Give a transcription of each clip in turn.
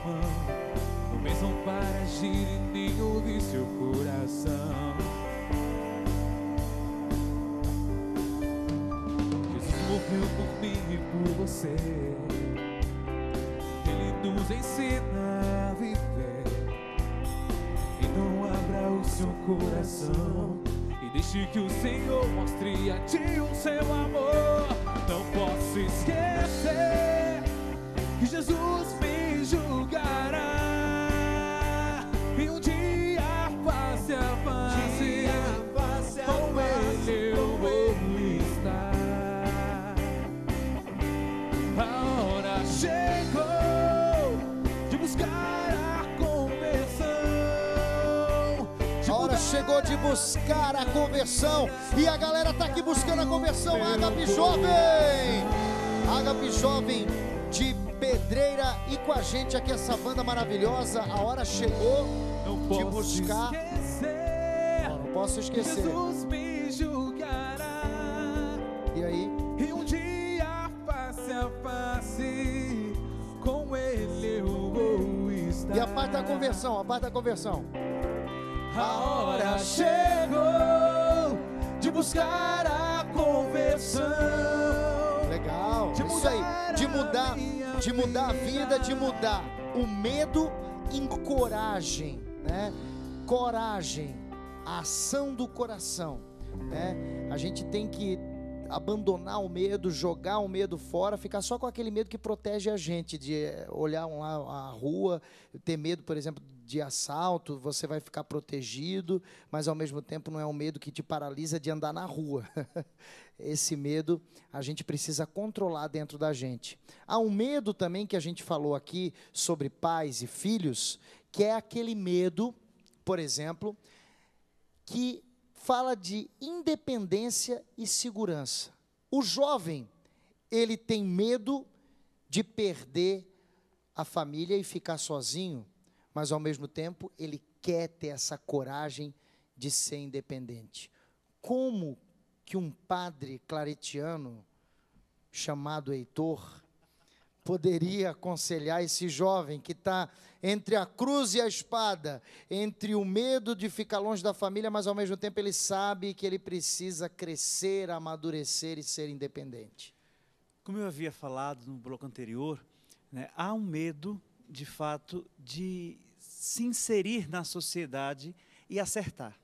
mão, não pensam para agir e nem ouvir seu coração. Jesus morreu por mim e por você. Ele nos ensina a viver. Então abra o seu coração e deixe que o Senhor mostre a ti o seu amor. Não posso esquecer que Jesus me julgará e um dia face a face com Ele eu vou estar. A hora chegou de buscar a conversão. A hora chegou de buscar a conversão. E a galera tá aqui buscando a conversão. Ágape Jovem! Ágape Jovem de Pedreira. E com a gente aqui essa banda maravilhosa. A hora chegou de buscar. Não posso esquecer. Jesus me julgará. E aí? E um dia face a face com Ele eu vou estar. E a parte da conversão, a parte da conversão. A hora chegou de buscar a conversão. Legal, isso aí, de mudar a vida, de mudar o medo em coragem, né? Coragem, a ação do coração, né? A gente tem que abandonar o medo, jogar o medo fora, ficar só com aquele medo que protege a gente, de olhar lá a rua, ter medo, por exemplo, de assalto, você vai ficar protegido, mas ao mesmo tempo não é um medo que te paralisa de andar na rua. Esse medo a gente precisa controlar dentro da gente. Há um medo também que a gente falou aqui sobre pais e filhos, que é aquele medo, por exemplo, que fala de independência e segurança. O jovem, ele tem medo de perder a família e ficar sozinho, mas ao mesmo tempo ele quer ter essa coragem de ser independente. Como que um padre claretiano chamado Heitor poderia aconselhar esse jovem que está entre a cruz e a espada, entre o medo de ficar longe da família, mas ao mesmo tempo ele sabe que ele precisa crescer, amadurecer e ser independente? Como eu havia falado no bloco anterior, né, há um medo, de fato, de se inserir na sociedade e acertar.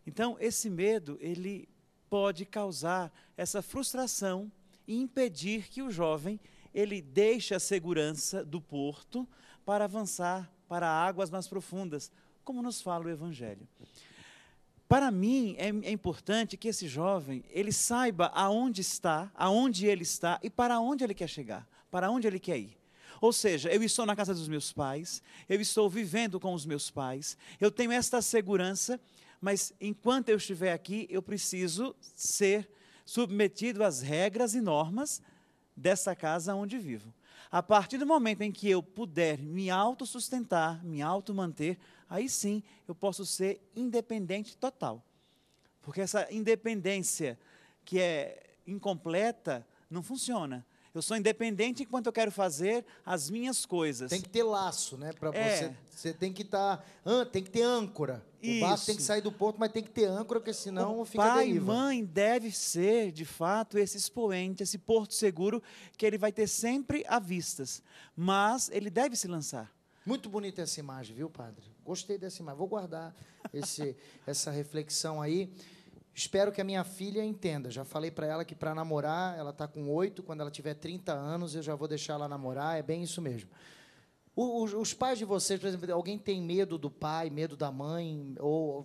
Então, esse medo, ele pode causar essa frustração e impedir que o jovem, ele deixe a segurança do porto para avançar para águas mais profundas, como nos fala o Evangelho. Para mim, é importante que esse jovem, ele saiba aonde está, aonde ele está e para onde ele quer chegar, para onde ele quer ir. Ou seja, eu estou na casa dos meus pais, eu estou vivendo com os meus pais, eu tenho esta segurança, mas enquanto eu estiver aqui, eu preciso ser submetido às regras e normas dessa casa onde vivo. A partir do momento em que eu puder me autossustentar, me automanter, aí sim eu posso ser independente total. Porque essa independência que é incompleta não funciona. Eu sou independente enquanto eu quero fazer as minhas coisas. Tem que ter laço, né? Para você tem que tem que ter âncora. O barco tem que sair do porto, mas tem que ter âncora, porque senão fica à deriva. Pai e mãe deve ser, de fato, esse expoente, esse porto seguro que ele vai ter sempre à vistas. Mas ele deve se lançar. Muito bonita essa imagem, viu, padre? Gostei dessa imagem. Vou guardar essa reflexão aí. Espero que a minha filha entenda. Já falei para ela que para namorar, ela está com 8, quando ela tiver 30 anos, eu já vou deixar ela namorar, é bem isso mesmo. Os pais de vocês, por exemplo, alguém tem medo do pai, medo da mãe? Ou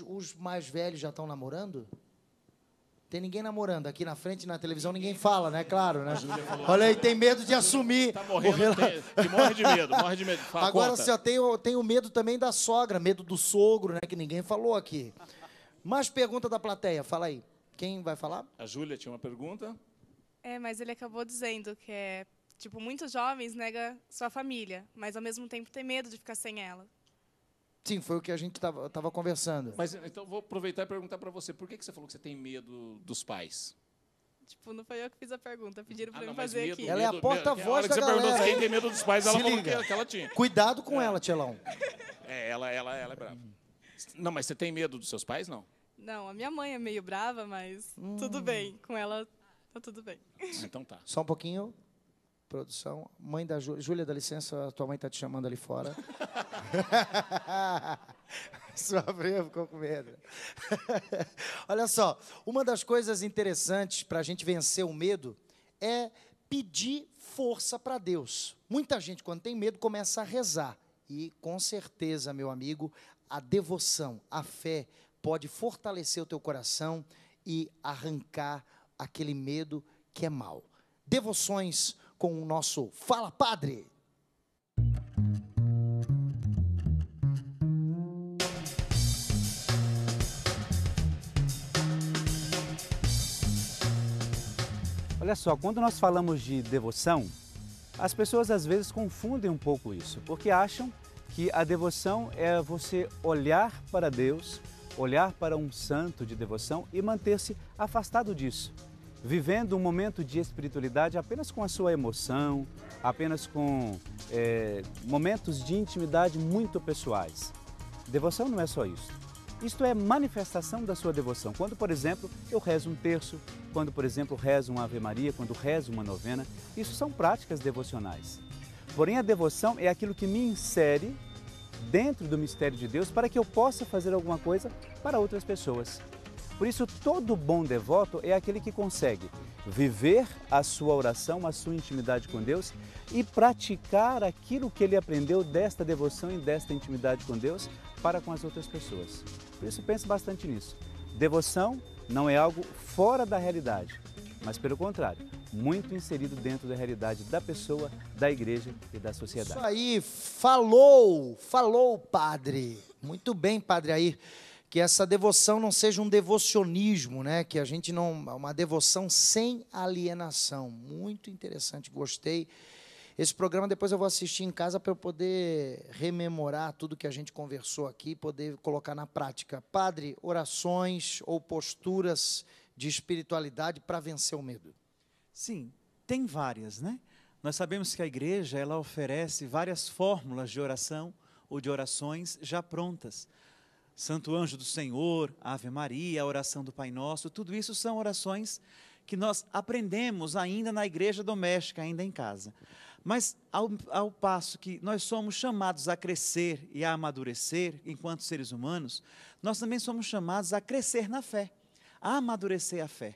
os mais velhos já estão namorando? Tem ninguém namorando. Aqui na frente, na televisão, ninguém fala, né? Claro, né? Olha aí, tem medo de assumir. Tá morrendo, que morre de medo, morre de medo. Fala, agora, conta. assim, eu tenho medo também da sogra, medo do sogro, né? Que ninguém falou aqui. Mais pergunta da plateia, fala aí. Quem vai falar? A Júlia tinha uma pergunta. Mas ele acabou dizendo que tipo, muitos jovens negam sua família, mas ao mesmo tempo tem medo de ficar sem ela. Sim, foi o que a gente estava conversando. Mas então vou aproveitar e perguntar para você, por que você falou que você tem medo dos pais? Tipo, não foi eu que fiz a pergunta, pediram pra não, mim mas fazer medo, aqui. Ela é a porta-voz a hora que da você perguntou galera. quem tem medo dos pais, ela Se falou liga. que ela tinha. Cuidado com ela, Tchelão. Ela é brava. Não, mas você tem medo dos seus pais, não? Não, a minha mãe é meio brava, mas tudo bem. Com ela, tá tudo bem. Então tá. Só um pouquinho, produção. Mãe da Júlia. Júlia, dá licença, tua mãe está te chamando ali fora. Sua prima ficou com medo. Olha só, uma das coisas interessantes para a gente vencer o medo é pedir força para Deus. Muita gente, quando tem medo, começa a rezar. E, com certeza, meu amigo, a devoção, a fé, pode fortalecer o teu coração e arrancar aquele medo que é mal. Devoções com o nosso Fala Padre. Olha só, quando nós falamos de devoção, as pessoas às vezes confundem um pouco isso, porque acham que a devoção é você olhar para Deus, olhar para um santo de devoção e manter-se afastado disso, vivendo um momento de espiritualidade apenas com a sua emoção, apenas com momentos de intimidade muito pessoais. Devoção não é só isso. Isto é manifestação da sua devoção. Quando, por exemplo, eu rezo um terço, quando, por exemplo, rezo uma Ave Maria, quando rezo uma novena, isso são práticas devocionais. Porém, a devoção é aquilo que me insere dentro do mistério de Deus para que eu possa fazer alguma coisa para outras pessoas. Por isso, todo bom devoto é aquele que consegue viver a sua oração, a sua intimidade com Deus e praticar aquilo que ele aprendeu desta devoção e desta intimidade com Deus para com as outras pessoas. Por isso, pense bastante nisso. Devoção não é algo fora da realidade, mas pelo contrário, muito inserido dentro da realidade da pessoa, da igreja e da sociedade. Isso aí, falou, padre. Muito bem, padre Air. Que essa devoção não seja um devocionismo, né? Que a gente não... Uma devoção sem alienação. Muito interessante, gostei. Esse programa depois eu vou assistir em casa para eu poder rememorar tudo que a gente conversou aqui, poder colocar na prática. Padre, orações ou posturas de espiritualidade para vencer o medo? Sim, tem várias, né? Nós sabemos que a igreja, ela oferece várias fórmulas de oração ou de orações já prontas. Santo Anjo do Senhor, Ave Maria, a oração do Pai Nosso, tudo isso são orações que nós aprendemos ainda na igreja doméstica, ainda em casa. Mas, ao passo que nós somos chamados a crescer e a amadurecer enquanto seres humanos, nós também somos chamados a crescer na fé, a amadurecer a fé,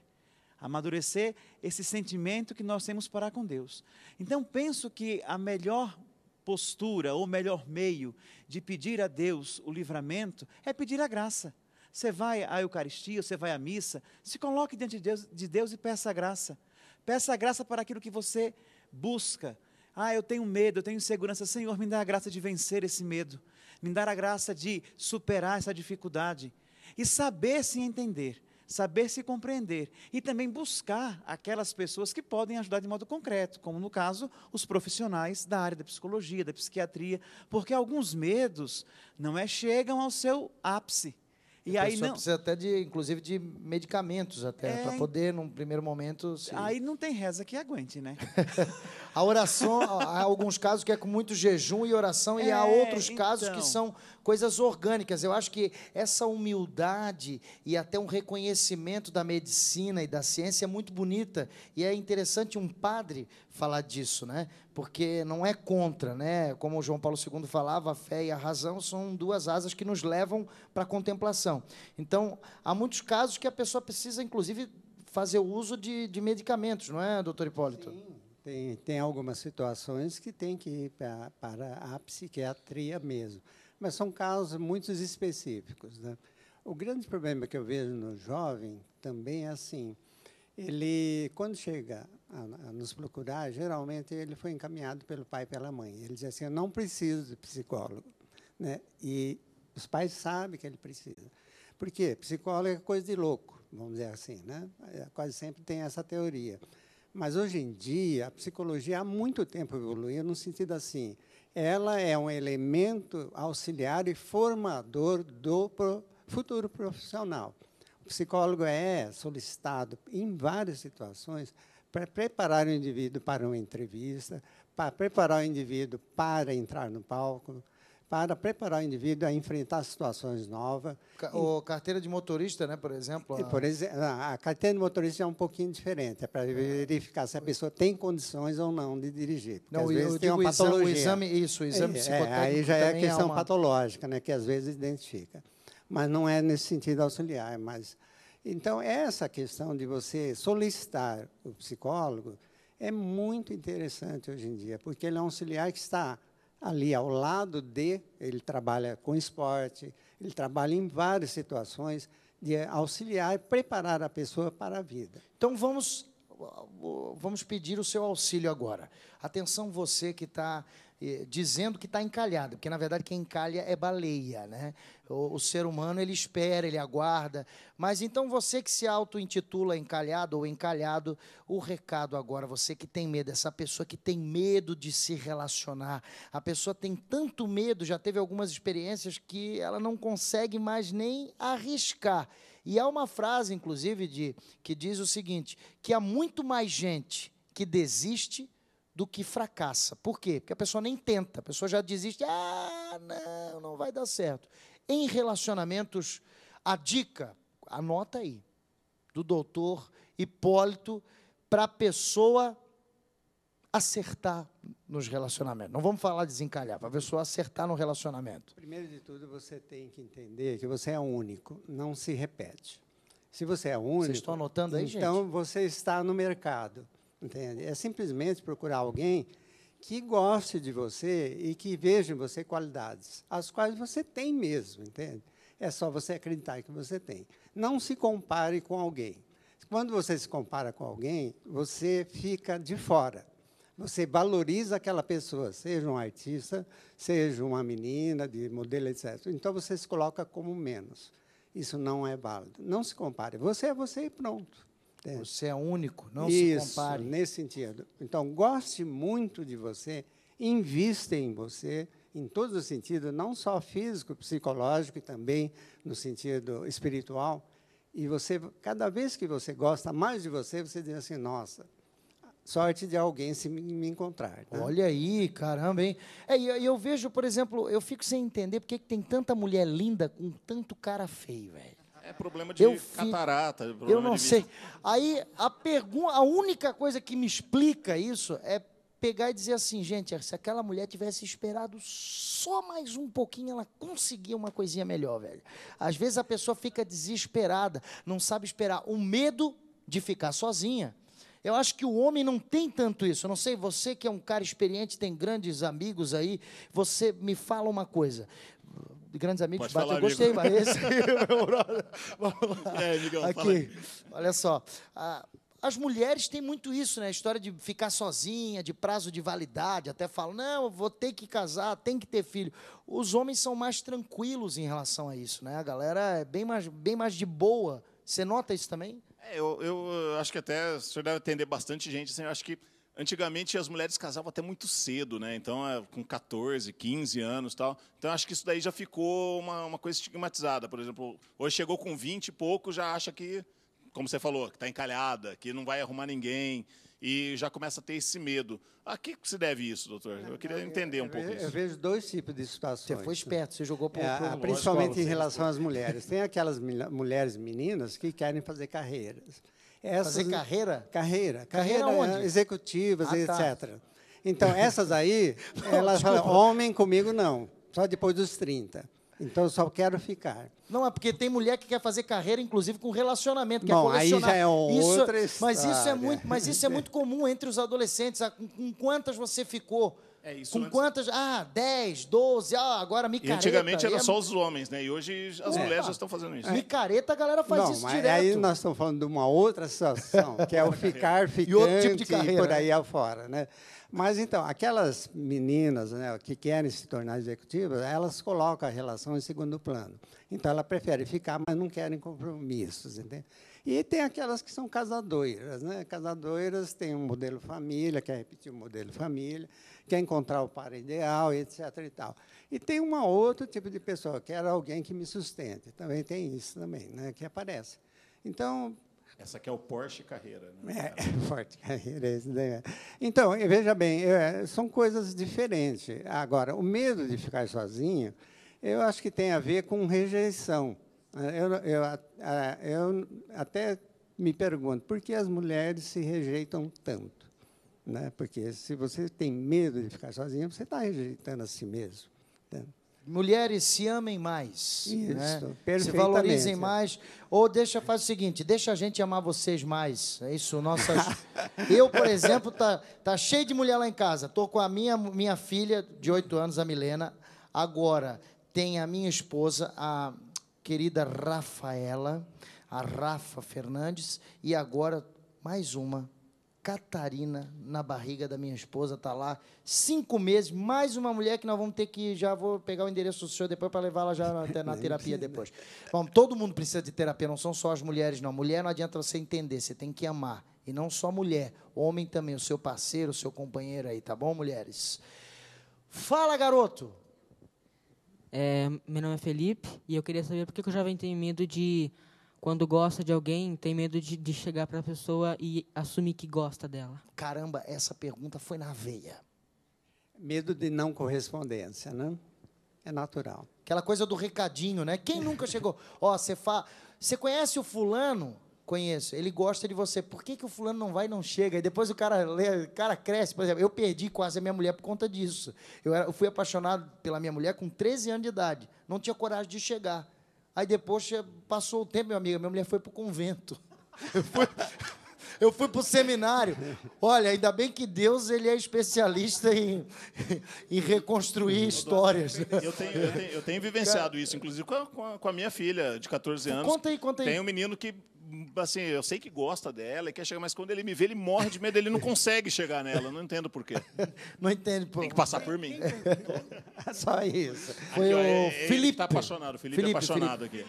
amadurecer esse sentimento que nós temos para com Deus. Então, penso que a melhor postura ou melhor meio de pedir a Deus o livramento é pedir a graça. Você vai à Eucaristia, você vai à missa, se coloque diante de Deus e peça a graça. Peça a graça para aquilo que você busca. Eu tenho medo, eu tenho insegurança. Senhor, me dá a graça de vencer esse medo. Me dá a graça de superar essa dificuldade. E saber se entender, saber se compreender. E também buscar aquelas pessoas que podem ajudar de modo concreto, como no caso, os profissionais da área da psicologia, da psiquiatria, porque alguns medos chegam ao seu ápice. E a aí pessoa não precisa até inclusive de medicamentos até, para poder, num primeiro momento... Aí não tem reza que aguente, né? A oração, há alguns casos que é com muito jejum e oração, e há outros casos que são coisas orgânicas. Eu acho que essa humildade e até um reconhecimento da medicina e da ciência é muito bonita, e é interessante um padre falar disso, né? Porque não é contra, né? Como o João Paulo II falava, a fé e a razão são duas asas que nos levam para a contemplação. Então, há muitos casos que a pessoa precisa, inclusive, fazer o uso de medicamentos, não é, doutor Hipólito? Sim, tem algumas situações que tem que ir para a psiquiatria mesmo, mas são casos muito específicos, né? O grande problema que eu vejo no jovem também é assim, ele, quando chega a nos procurar, geralmente ele foi encaminhado pelo pai e pela mãe. Ele diz assim, eu não preciso de psicólogo, né? E os pais sabem que ele precisa. Por quê? Psicólogo é coisa de louco, vamos dizer assim, né? Quase sempre tem essa teoria. Mas, hoje em dia, a psicologia há muito tempo evoluiu no sentido assim, ela é um elemento auxiliar e formador do futuro profissional. O psicólogo é solicitado em várias situações para preparar o indivíduo para uma entrevista, para preparar o indivíduo para entrar no palco, para preparar o indivíduo a enfrentar situações novas. O carteira de motorista, né, por exemplo. Por exemplo, a carteira de motorista é um pouquinho diferente, é para verificar se a pessoa tem condições ou não de dirigir. Não, às vezes tem uma patologia. O exame psicotécnico aí já é também questão patológica, né, que às vezes identifica. Mas não é nesse sentido auxiliar. Então, essa questão de você solicitar o psicólogo é muito interessante hoje em dia, porque ele é um auxiliar que está ali ao lado ele trabalha com esporte, ele trabalha em várias situações de auxiliar e preparar a pessoa para a vida. Então, vamos pedir o seu auxílio agora. Atenção, você que está dizendo que está encalhado, porque, na verdade, quem encalha é baleia, né? O ser humano, ele espera, ele aguarda. Mas, então, você que se auto-intitula encalhado ou encalhado, o recado agora, você que tem medo, essa pessoa que tem medo de se relacionar, a pessoa tem tanto medo, já teve algumas experiências que ela não consegue mais nem arriscar. E há uma frase, inclusive, que diz o seguinte, que há muito mais gente que desiste do que fracassa. Por quê? Porque a pessoa nem tenta, a pessoa já desiste, não vai dar certo. Em relacionamentos, a dica, anota aí, do doutor Hipólito, para a pessoa acertar nos relacionamentos. Não vamos falar desencalhar, para a pessoa acertar no relacionamento. Primeiro de tudo, você tem que entender que você é único, não se repete. Se você é único... Vocês estão anotando aí, gente? Então, você está no mercado. Entende? É simplesmente procurar alguém que goste de você e que veja em você qualidades, as quais você tem mesmo, entende? É só você acreditar que você tem. Não se compare com alguém. Quando você se compara com alguém, você fica de fora. Você valoriza aquela pessoa, seja um artista, seja uma menina de modelo, etc. Então, você se coloca como menos. Isso não é válido. Não se compare. Você é você e pronto. Você é único, não Isso, se compare. Nesse sentido. Então, goste muito de você, invista em você, em todos os sentidos, não só físico, psicológico, e também no sentido espiritual. E você, cada vez que você gosta mais de você, você diz assim, nossa, sorte de alguém se me encontrar. Tá? Olha aí, caramba, hein? E eu vejo, por exemplo, eu fico sem entender porque que tem tanta mulher linda com tanto cara feio, velho. É problema de catarata. Eu não sei. Aí, a única coisa que me explica isso é pegar e dizer assim, gente, se aquela mulher tivesse esperado só mais um pouquinho, ela conseguia uma coisinha melhor, velho. Às vezes a pessoa fica desesperada, não sabe esperar. O medo de ficar sozinha. Eu acho que o homem não tem tanto isso. Eu não sei, você que é um cara experiente, tem grandes amigos aí, você me fala uma coisa. Grandes amigos, falar, eu gostei, mas esse aí, meu brother. Vamos lá. Amigão, aqui, olha só. As mulheres têm muito isso, né? A história de ficar sozinha, de prazo de validade, até falam, não, eu vou ter que casar, tem que ter filho. Os homens são mais tranquilos em relação a isso, né? A galera é bem mais de boa. Você nota isso também? Eu acho que até o senhor deve atender bastante gente. Assim, eu acho que antigamente as mulheres casavam até muito cedo, né? Então, com 14, 15 anos e tal. Então, acho que isso daí já ficou uma coisa estigmatizada. Por exemplo, hoje chegou com 20 e pouco, já acha que, como você falou, que está encalhada, que não vai arrumar ninguém, e já começa a ter esse medo. A que se deve isso, doutor? Eu queria entender um pouco isso. Eu vejo dois tipos de situações. Você foi esperto, você jogou para o principalmente em relação às mulheres. Tem aquelas mulheres meninas que querem fazer carreiras. Fazer carreira? Carreira onde? Executivas, etc. Tá. Então, essas aí, elas falam, homem comigo não, só depois dos 30. Então, eu só quero ficar. Não, é porque tem mulher que quer fazer carreira, inclusive, com relacionamento, quer Bom, colecionar. aí já é outra história. Mas isso é muito comum entre os adolescentes. Com quantas você ficou? Com antes... quantas? 10, 12, agora micareta. E antigamente era só os homens, né? E hoje as mulheres já estão fazendo isso. Micareta, a galera faz isso direto. Aí nós estamos falando de uma outra situação, que é o ficar ficante e outro tipo de carreira, e por aí afora, né? Mas, então, aquelas meninas, né, que querem se tornar executivas, elas colocam a relação em segundo plano. Então, ela prefere ficar, mas não querem compromissos, entende? E tem aquelas que são casadoiras, né? Casadoiras têm um modelo família, quer repetir o modelo família, quer encontrar o par ideal, etc. e tal. E tem um outro tipo de pessoa, que era alguém que me sustente. Também tem isso também, né, que aparece. Então, Essa aqui é o Porsche Carreira, né? forte carreira esse daí. Então, veja bem, são coisas diferentes. Agora, o medo de ficar sozinho, eu acho que tem a ver com rejeição. Eu até me pergunto, por que as mulheres se rejeitam tanto? Né? Porque se você tem medo de ficar sozinho, você está rejeitando a si mesmo. Né? Mulheres, se amem mais. Isso, né? Se perfeitamente. valorizem mais. Ou faz o seguinte, deixa a gente amar vocês mais. É isso, nossas... Eu, por exemplo, tá cheio de mulher lá em casa. Estou com a minha filha, de 8 anos, a Milena. Agora, tem a minha esposa, a querida Rafaela, a Rafa Fernandes. E agora, mais uma, Catarina, na barriga da minha esposa, está lá, 5 meses, mais uma mulher que nós vamos ter que, já vou pegar o endereço do senhor depois para levá-la já até na terapia depois. Bom, todo mundo precisa de terapia, não são só as mulheres, não. Mulher não adianta você entender, você tem que amar. E não só mulher, homem também, o seu parceiro, o seu companheiro aí, tá bom, mulheres? Fala, garoto! Meu nome é Felipe e eu queria saber por que o jovem tem medo de... Quando gosta de alguém, tem medo de chegar para a pessoa e assumir que gosta dela. Caramba, essa pergunta foi na veia. Medo de não correspondência, né? É natural. Aquela coisa do recadinho, né? Quem nunca chegou? Ó, você conhece o fulano? Conheço. Ele gosta de você. Por que o fulano não vai e não chega? E depois o cara cresce. Por exemplo, eu perdi quase a minha mulher por conta disso. Eu fui apaixonado pela minha mulher com 13 anos de idade. Não tinha coragem de chegar. Aí depois passou o tempo, meu amigo, minha mulher foi para o convento. Eu fui para o seminário. Olha, ainda bem que Deus ele é especialista em reconstruir histórias. Eu tenho vivenciado isso, inclusive com a minha filha, de 14 anos. Conta aí. Tem um menino que, assim, eu sei que gosta dela e quer chegar, mas quando ele me vê, ele morre de medo, ele não consegue chegar nela. Não entendo por quê. Não entendo. Tem que passar por mim. Só isso. Foi o Felipe. Está apaixonado, o Felipe é apaixonado aqui.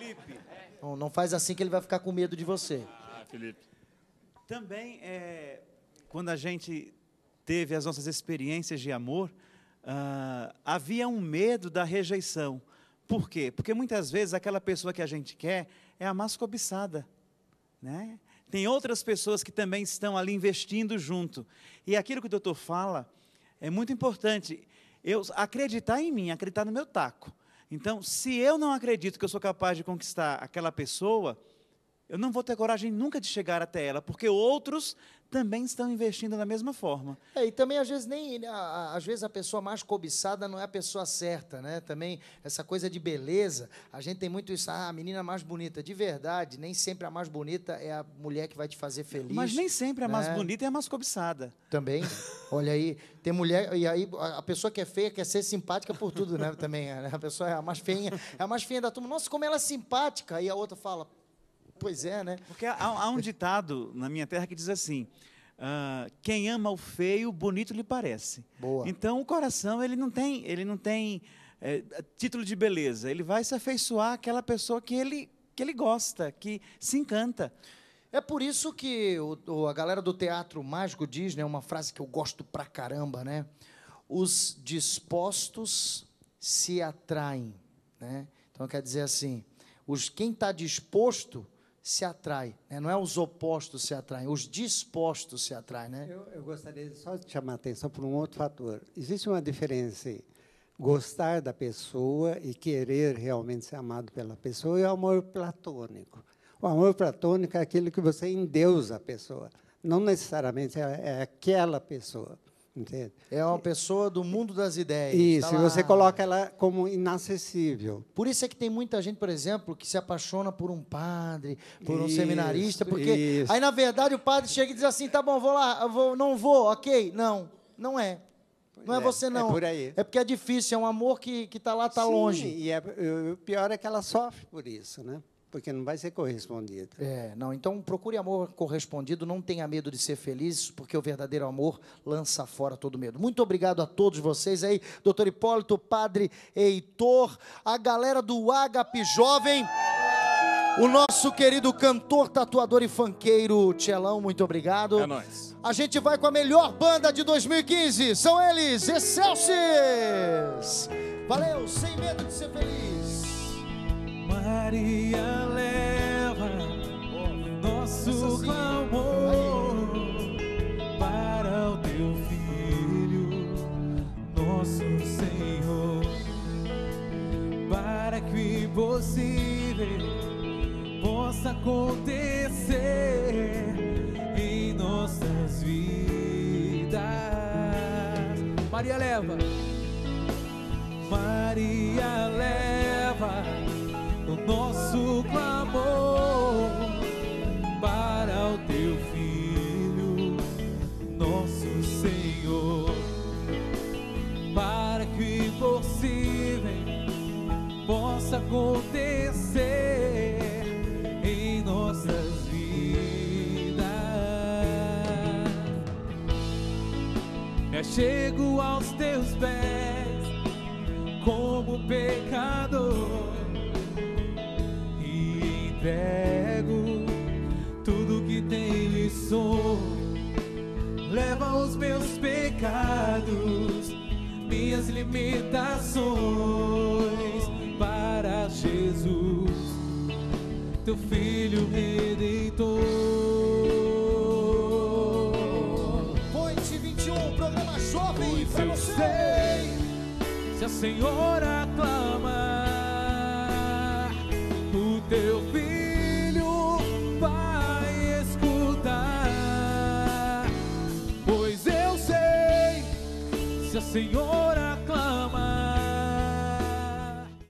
Não faz assim que ele vai ficar com medo de você. Felipe. Também, quando a gente teve as nossas experiências de amor, havia um medo da rejeição. Por quê? Porque muitas vezes aquela pessoa que a gente quer é a mais cobiçada, né? Tem outras pessoas que também estão ali investindo junto. E aquilo que o doutor fala é muito importante. Eu acreditar em mim, acreditar no meu taco. Então, se eu não acredito que eu sou capaz de conquistar aquela pessoa, eu não vou ter coragem nunca de chegar até ela, porque outros também estão investindo da mesma forma. E também, às vezes, a pessoa mais cobiçada não é a pessoa certa, né? Também, essa coisa de beleza, a gente tem muito isso, a menina mais bonita. De verdade, nem sempre a mais bonita é a mulher que vai te fazer feliz. Mas nem sempre a mais né? bonita é a mais cobiçada. Também. Olha aí, tem mulher, e aí a pessoa que é feia quer ser simpática por tudo, né? Também, né? A pessoa é a mais feinha da turma. Nossa, como ela é simpática. Aí a outra fala... Pois é, né? Porque há um ditado na minha terra que diz assim, quem ama o feio, bonito lhe parece. Boa. Então, o coração ele não tem título de beleza. Ele vai se afeiçoar àquela pessoa que ele gosta, que se encanta. É por isso que a galera do teatro mágico diz, né, uma frase que eu gosto pra caramba, né? Os dispostos se atraem, né? Então, quer dizer assim, quem está disposto... se atrai, né? Não é os opostos se atraem, os dispostos se atraem, né? Eu gostaria só de chamar a atenção para um outro fator. Existe uma diferença em gostar da pessoa e querer realmente ser amado pela pessoa e o amor platônico. O amor platônico é aquele que você endeusa a pessoa, não necessariamente é aquela pessoa. Entende? É uma pessoa do mundo das ideias. Isso, tá e você coloca ela como inacessível. Por isso é que tem muita gente, por exemplo, que se apaixona por um padre, por um seminarista, porque aí, na verdade, o padre chega e diz assim, tá bom, vou lá, não vou, ok? Não é. Não é você, não. É por aí. É porque é difícil, é um amor que está lá, está longe. E o pior é que ela sofre por isso, né? Porque não vai ser correspondido. Não. Então, procure amor correspondido, não tenha medo de ser feliz, porque o verdadeiro amor lança fora todo medo. Muito obrigado a todos vocês aí, doutor Hipólito, padre Heitor, a galera do Ágape Jovem, o nosso querido cantor, tatuador e funkeiro Tchelão, muito obrigado. É nóis. A gente vai com a melhor banda de 2015, são eles, Excelsis. Valeu, sem medo de ser feliz. Maria leva impossível possa acontecer em nossas vidas. Maria leva, Maria leva o nosso clamor para o teu Filho, nosso Senhor, para que o impossível possa acontecer em nossas vidas. Me chego aos teus pés como pecador e entrego tudo que tenho e sou. Leva os meus pecados, minhas limitações para Jesus, teu Filho Redentor. Noite 21, programa Jovem pra Eu você. sei, se a Senhora